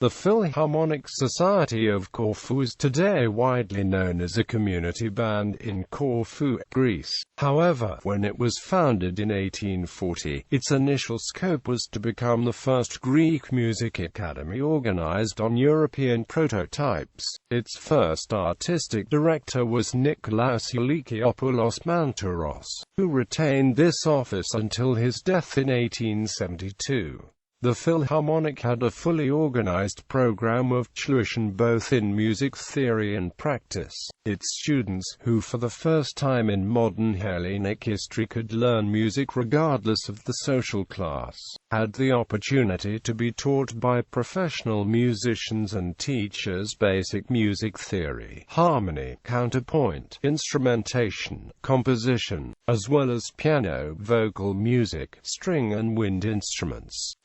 The Philharmonic Society of Corfu is today widely known as a community band in Corfu, Greece. However, when it was founded in 1840, its initial scope was to become the first Greek music academy organized on European prototypes. Its first artistic director was Nikolaos Halikiopoulos Mantzaros, who retained this office until his death in 1872. The Philharmonic had a fully organized program of tuition both in music theory and practice. Its students, who for the first time in modern Hellenic history could learn music regardless of the social class, had the opportunity to be taught by professional musicians and teachers basic music theory, harmony, counterpoint, instrumentation, composition, as well as piano, vocal music, string and wind instruments.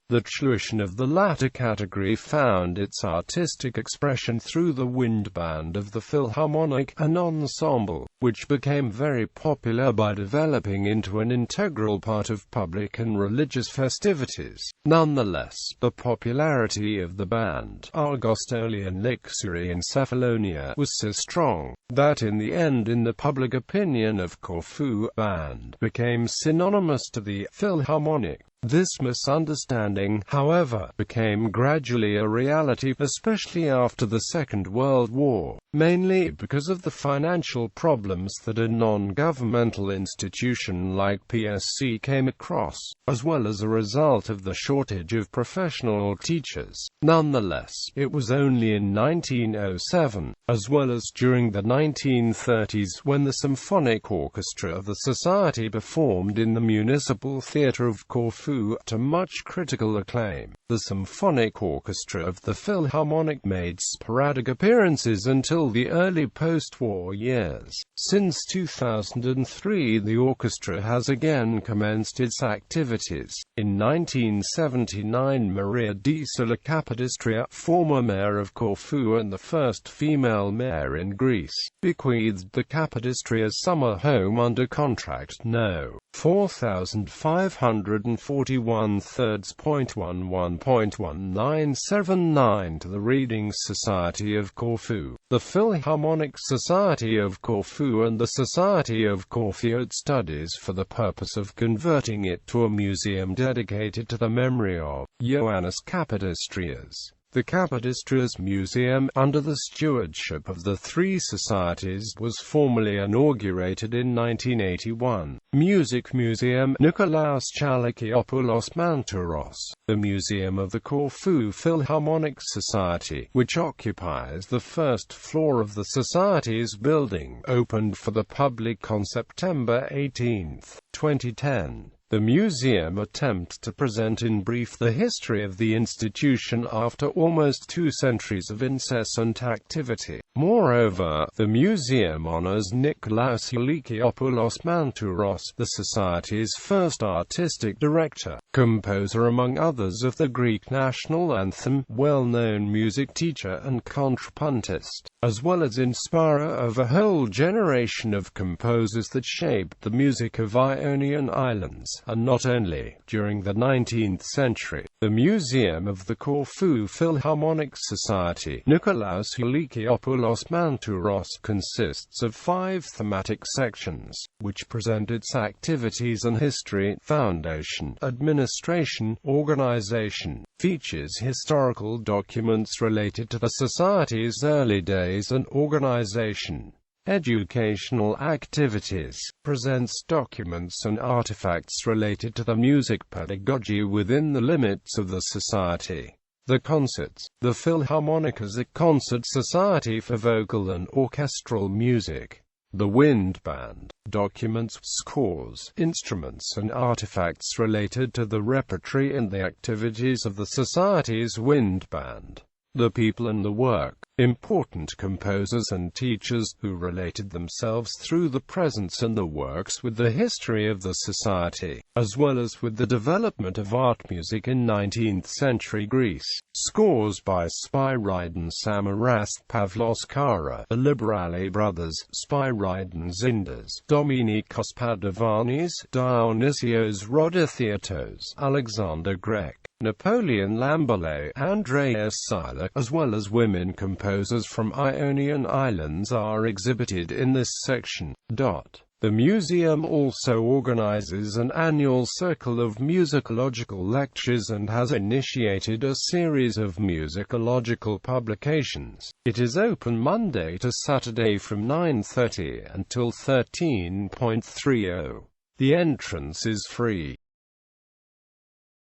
The tuition of the latter category found its artistic expression through the wind band of the Philharmonic, an ensemble, which became very popular by developing into an integral part of public and religious festivities. Nonetheless, the popularity of the band, Argostolian Lixeri in Cephalonia, was so strong, that in the end in the public opinion of Corfu, band became synonymous to the Philharmonic. This misunderstanding, however, became gradually a reality, especially after the Second World War, mainly because of the financial problems that a non-governmental institution like PSC came across, as well as a result of the shortage of professional teachers. Nonetheless, it was only in 1907, as well as during the 1930s, when the symphonic orchestra of the Society performed in the Municipal Theatre of Corfu to much critical acclaim. The symphonic orchestra of the Philharmonic made sporadic appearances until the early post-war years. Since 2003, the orchestra has again commenced its activities. In 1979, Maria di Sola Capodistria, former mayor of Corfu and the first female mayor in Greece, bequeathed the Capodistria's summer home under contract No. 4541/.11.1979 to the Reading Society of Corfu. The Philharmonic Society of Corfu and the Society of Corfu studies for the purpose of converting it to a museum dedicated to the memory of Ioannis Kapodistrias. The Kapodistrias Museum, under the stewardship of the three societies, was formally inaugurated in 1981. Music Museum Nikolaos Halikiopoulos Mantzaros. The Museum of the Corfu Philharmonic Society, which occupies the first floor of the Society's building, opened for the public on September 18, 2010. The museum attempts to present in brief the history of the institution after almost 2 centuries of incessant activity. Moreover, the museum honors Nikolaos Halikiopoulos Mantzaros, the Society's first artistic director, composer among others of the Greek national anthem, well-known music teacher and contrapuntist, as well as inspirer of a whole generation of composers that shaped the music of Ionian Islands. And not only. During the 19th century, the Museum of the Corfu Philharmonic Society, Nikolaos Halikiopoulos Mantzaros, consists of 5 thematic sections, which present its activities and history, foundation, administration, organization, features historical documents related to the Society's early days and organization. Educational activities, presents documents and artifacts related to the music pedagogy within the limits of the Society. The concerts. The Philharmonic is a concert society for vocal and orchestral music. The Wind Band documents, scores, instruments and artifacts related to the repertory and the activities of the Society's Wind Band. The people and the work. Important composers and teachers, who related themselves through the presence and the works with the history of the Society, as well as with the development of art music in 19th-century Greece. Scores by Spyridon Samaras, Pavlos Kara, the Liberali brothers, Spyridon Zindas, Dominikos Padavanis, Dionysios Rodothiatos, Alexander Grek. Napoleon Lamberlet, Andreas Seiler, as well as women composers from Ionian Islands are exhibited in this section. The museum also organizes an annual circle of musicological lectures and has initiated a series of musicological publications. It is open Monday to Saturday from 9:30 until 13:30. The entrance is free.